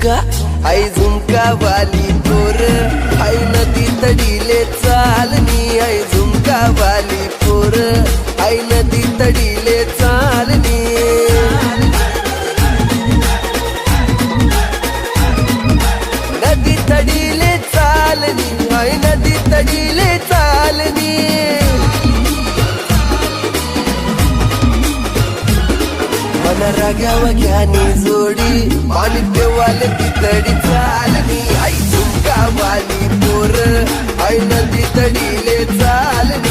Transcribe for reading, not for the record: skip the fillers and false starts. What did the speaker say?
झुमका आई झुमका वाली पोर आई नदी तडीले चालनी आई झुमका वाली पोर आई नदी तडीले चालनी नदी तडीले चालनी आई नदी तडीले चालनी मन राग्या वग्यानी जोडी पाणी देवाले तितडी चालनी आई झुमका वाली पोर आई नदी तडीले चालनी